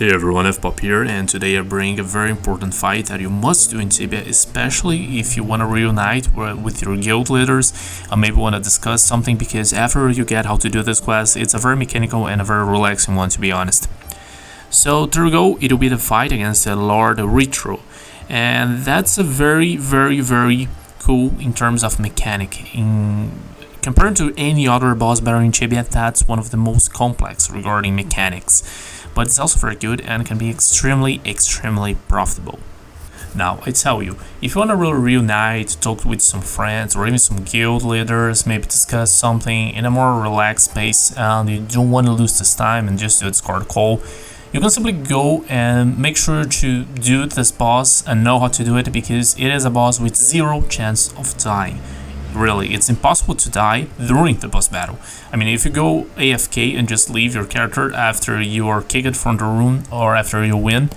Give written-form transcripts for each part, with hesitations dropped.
Hey everyone, F-Pop here, and today I bring a very important fight that you must do in Tibia, especially if you want to reunite with your guild leaders and maybe want to discuss something, because after you get how to do this quest, it's a very mechanical and a very relaxing one, to be honest. So there we go, it'll be the fight against the Lord Retro, and that's a very cool in terms of mechanic. Compared to any other boss battle in Tibia, that's one of the most complex regarding mechanics, but it's also very good and can be extremely profitable. Now, I tell you, if you want to really reunite, talk with some friends or even some guild leaders, maybe discuss something in a more relaxed pace, and you don't want to lose this time and just do a Discord call, you can simply go and make sure to do this boss and know how to do it, because it is a boss with zero chance of dying. Really, it's impossible to die during the boss battle. I mean, if you go AFK and just leave your character after you are kicked from the room or after you win,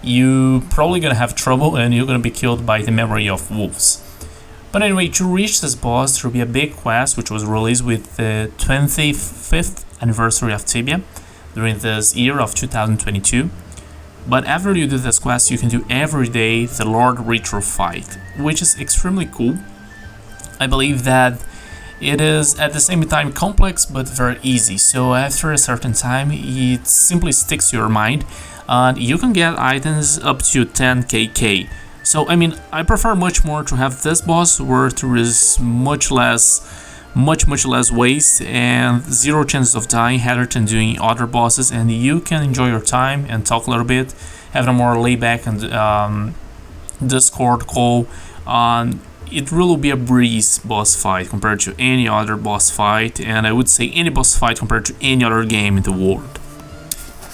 you probably gonna have trouble and you're gonna be killed by the memory of wolves. But anyway, to reach this boss, there will be a big quest which was released with the 25th anniversary of Tibia during this year of 2022. But after you do this quest, you can do every day the Lord Retro fight, which is extremely cool. I believe that it is at the same time complex but very easy, so after a certain time it simply sticks to your mind, and you can get items up to 10kk. So I mean, I prefer much more to have this boss where there is much less waste and zero chances of dying rather than doing other bosses, and you can enjoy your time and talk a little bit, have a more laid back and Discord call on. It will be a breeze boss fight compared to any other boss fight, and I would say any boss fight compared to any other game in the world.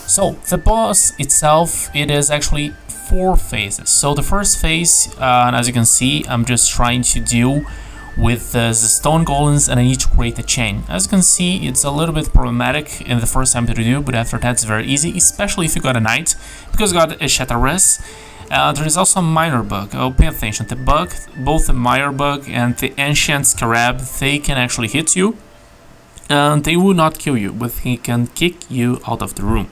So the boss itself, it is actually 4 phases. So the first phase, as you can see, I'm just trying to deal with the stone golems, and I need to create a chain. As you can see, it's a little bit problematic in the first time to do, but after that it's very easy, especially if you got a knight, because you got a Shatteres. There is also a minor bug. Pay attention, the bug, both the minor bug and the ancient scarab, they can actually hit you and they will not kill you, but they can kick you out of the room.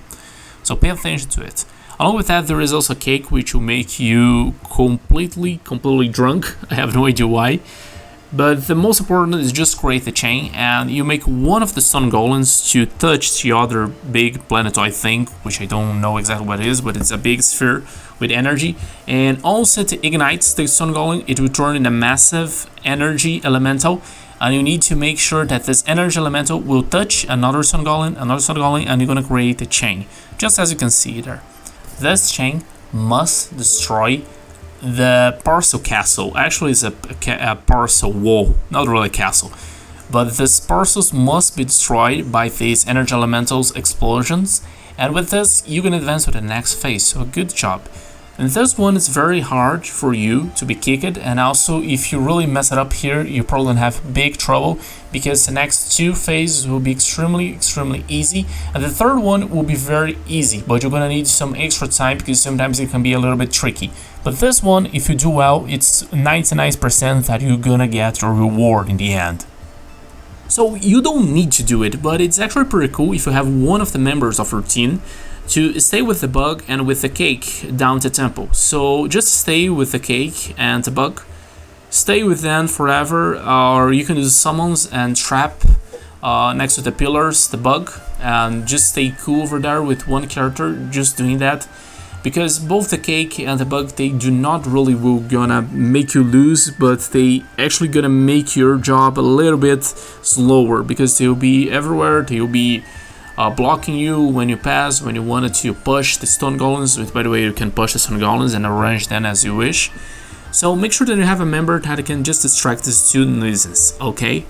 So pay attention to it. Along with that, there is also cake which will make you completely drunk. I have no idea why. But the most important is just create the chain, and you make one of the stone golems to touch the other big planetoid thing, which I don't know exactly what it is, but it's a big sphere with energy. And also to ignite the stone golem, it will turn in a massive energy elemental, and you need to make sure that this energy elemental will touch another stone golem, and you're gonna create a chain, just as you can see there. This chain must destroy the parcel castle. Actually, it's a parcel wall, not really a castle, but these parcels must be destroyed by these energy elementals explosions, and with this you can advance to the next phase. So good job. And this one is very hard for you to be kicked, and also if you really mess it up here, you probably gonna have big trouble, because the next 2 phases will be extremely easy, and the third one will be very easy, but you're gonna need some extra time because sometimes it can be a little bit tricky. But this one, if you do well, it's 99% that you're gonna get your reward in the end. So you don't need to do it, but it's actually pretty cool if you have one of the members of your team to stay with the bug and with the cake down the temple. So just stay with the cake and the bug, stay with them forever, or you can use summons and trap next to the pillars, the bug, and just stay cool over there with one character just doing that, because both the cake and the bug, they do not really will gonna make you lose, but they actually gonna make your job a little bit slower, because they'll be everywhere, they'll be blocking you when you pass, when you wanted to push the stone golems, which by the way you can push the stone golems and arrange them as you wish. So make sure that you have a member that can just distract these 2 nuisances, okay?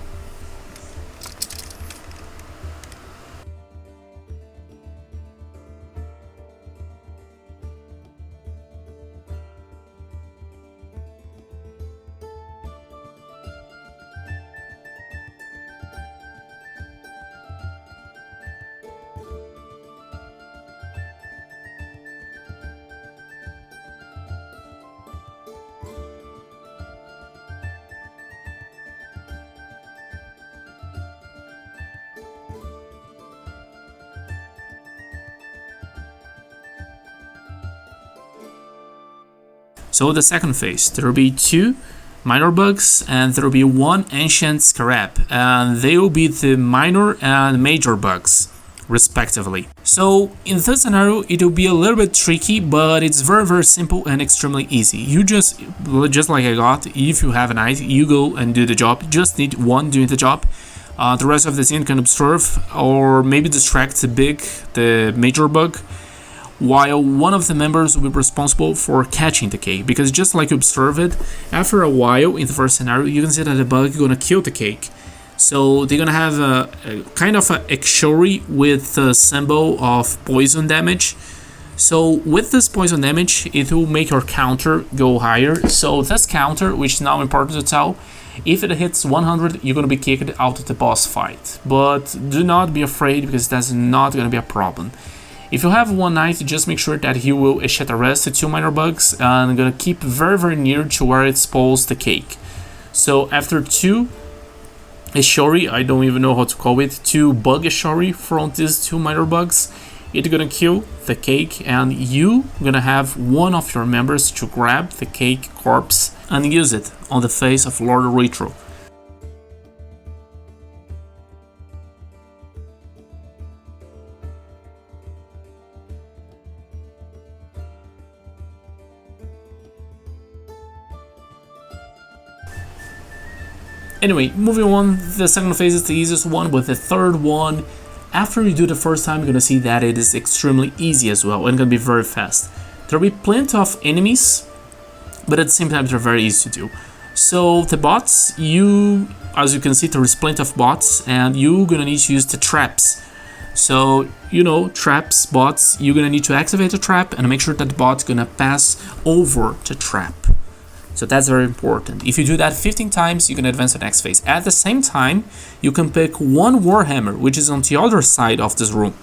So the second phase, there will be 2 minor bugs and there will be 1 ancient scarab, and they will be the minor and major bugs respectively. So in this scenario it will be a little bit tricky, but it's very simple and extremely easy. You just like I got, if you have a knight, you go and do the job. You just need one doing the job. The rest of the team can observe or maybe distract the major bug, while one of the members will be responsible for catching the cake, because just like you observe it, after a while in the first scenario you can see that the bug is gonna kill the cake. So they're gonna have a kind of a Exori with a symbol of poison damage. So with this poison damage, it will make your counter go higher. So this counter, which is now important to tell, if it hits 100, you're gonna be kicked out of the boss fight. But do not be afraid, because that's not gonna be a problem. If you have one knight, just make sure that he will arrest the 2 minor bugs and gonna keep very near to where it spawns the cake. So after 2 Eshori, I don't even know how to call it, 2 bug Eshori from these 2 minor bugs, it's gonna kill the cake, and you gonna have one of your members to grab the cake corpse and use it on the face of Lord Retro. Anyway, moving on, the second phase is the easiest one, but the third one, after you do the first time, you're gonna see that it is extremely easy as well, and gonna be very fast. There will be plenty of enemies, but at the same time they're very easy to do. So the bots, as you can see, there is plenty of bots, and you're gonna need to use the traps. So, traps, bots, you're gonna need to activate the trap and make sure that the bot's gonna pass over the trap. So that's very important. If you do that 15 times, you can advance to the next phase. At the same time, you can pick one Warhammer, which is on the other side of this room.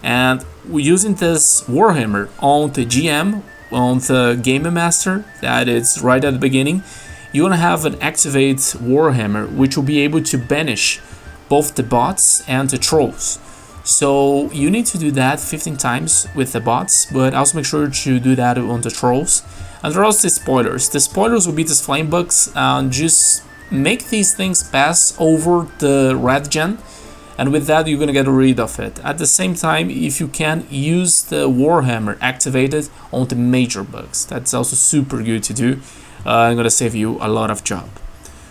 And using this Warhammer on the GM, on the Game Master, that is right at the beginning, you're gonna have an activate Warhammer, which will be able to banish both the bots and the trolls. So you need to do that 15 times with the bots, but also make sure to do that on the trolls. And there are also the spoilers. The spoilers will be these flame bugs, and just make these things pass over the red gen, and with that you're gonna get rid of it. At the same time, if you can, use the Warhammer activated on the major bugs. That's also super good to do. I'm gonna save you a lot of job.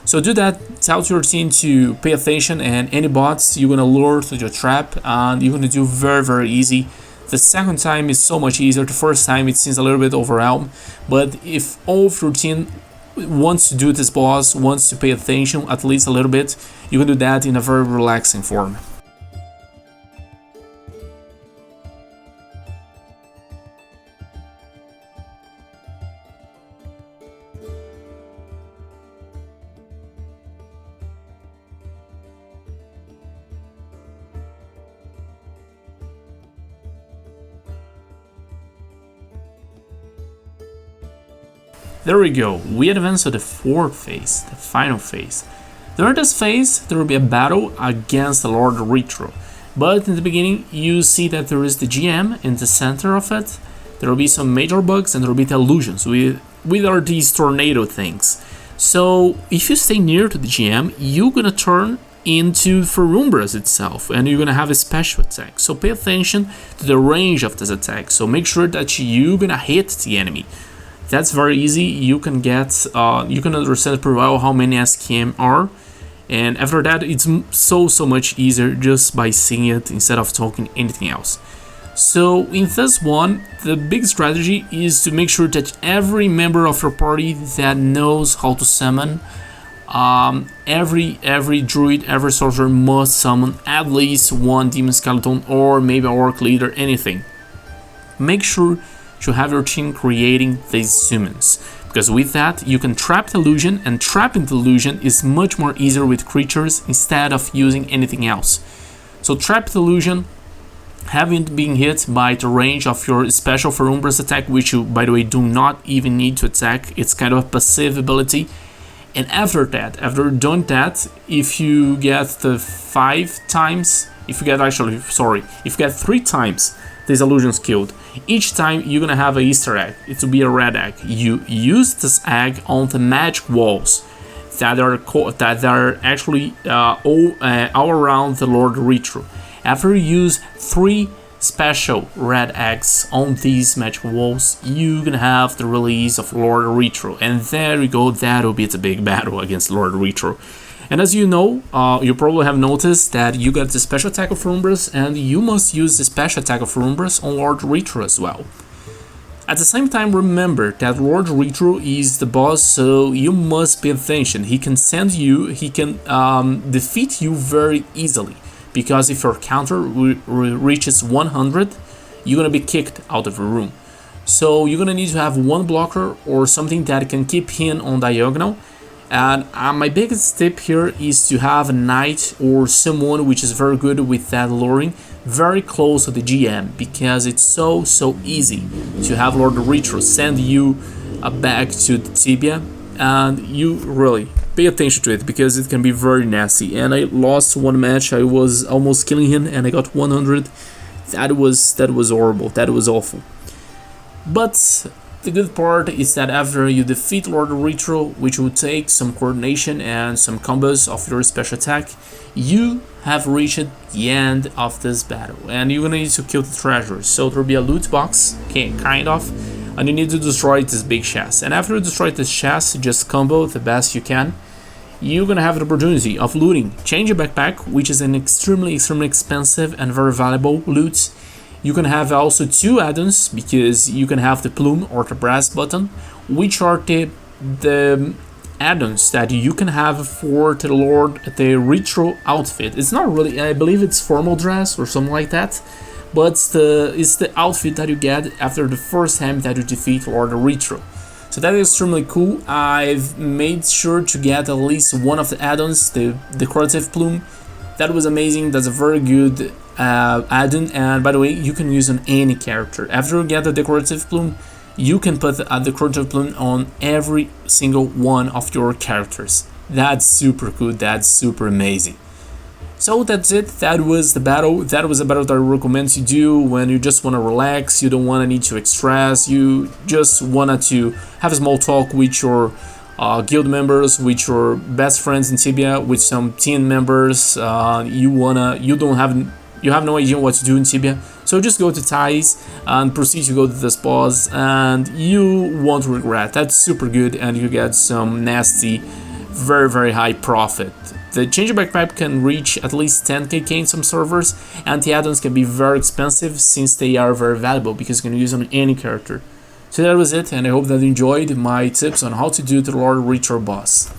So do that, tell your team to pay attention, and any bots you're gonna lure to your trap, and you're gonna do very easy. The second time is so much easier. The first time it seems a little bit overwhelmed, but if all of your team wants to do this boss, wants to pay attention at least a little bit, you can do that in a very relaxing form. There we go, we advance to the fourth phase, the final phase. During this phase, there will be a battle against the Lord Retro. But in the beginning, you see that there is the GM in the center of it. There will be some major bugs and there will be the illusions with are these tornado things. So if you stay near to the GM, you're gonna turn into Ferumbras itself, and you're gonna have a special attack. So pay attention to the range of this attack. So make sure that you're gonna hit the enemy. That's very easy. You can understand pretty well how many SKM are, and after that it's so much easier just by seeing it instead of talking anything else. So in this one, the big strategy is to make sure that every member of your party that knows how to summon, every druid, every sorcerer must summon at least one demon skeleton or maybe a orc leader, anything. Make sure to have your team creating these summons, because with that you can trap the illusion, and trapping the illusion is much more easier with creatures instead of using anything else. So trap the illusion, having been hit by the range of your special Ferumbras attack, which you by the way do not even need to attack, it's kind of a passive ability. And after doing that, if you get the 3 times this illusion skilled. Each time you're gonna have an Easter egg. It will be a red egg. You use this egg on the magic walls that are actually all around the Lord Retro. After you use 3 special red eggs on these magic walls, you're gonna have the release of Lord Retro, and there you go. That will be the big battle against Lord Retro. And as you know, you probably have noticed that you got the special attack of Umbras, and you must use the special attack of Umbras on Lord Retro as well. At the same time, remember that Lord Retro is the boss, so you must pay attention. He can defeat you very easily, because if your counter reaches 100, you're gonna be kicked out of the room. So you're gonna need to have one blocker or something that can keep him on diagonal. And my biggest tip here is to have a knight or someone which is very good with that luring very close to the GM, because it's so easy to have Lord Retro send you back to the Tibia, and you really pay attention to it because it can be very nasty. And I lost one match. I was almost killing him and I got 100. That was horrible. That was awful. But the good part is that after you defeat Lord Retro, which will take some coordination and some combos of your special attack, you have reached the end of this battle, and you're gonna need to kill the treasure. So there'll be a loot box, okay, kind of, and you need to destroy this big chest. And after you destroy this chest, just combo the best you can. You're gonna have the opportunity of looting Change Your Backpack, which is an extremely expensive and very valuable loot. You can have also 2 add-ons, because you can have the plume or the brass button, which are the add-ons that you can have for the retro outfit. It's not really, I believe it's formal dress or something like that, but it's the outfit that you get after the first time that you defeat Lord Retro. So that is extremely cool. I've made sure to get at least one of the add-ons, the decorative plume. That was amazing. That's a very good add-on, and by the way, you can use on any character. After you get the decorative plume, you can put a decorative plume on every single one of your characters. That's super cool. That's super amazing. So that's it. That was the battle. That was a battle that I recommend to do when you just want to relax. You don't want to need to express. You just wanted to have a small talk with your guild members, with your best friends in Tibia, with some team members. You have no idea what to do in Tibia, so just go to Ties and proceed to go to this boss, and you won't regret. That's super good, and you get some nasty, very high profit. The Change Your Backpack can reach at least 10k in some servers, and the add-ons can be very expensive since they are very valuable because you can use them on any character. So that was it, and I hope that you enjoyed my tips on how to do the Lord Retro boss.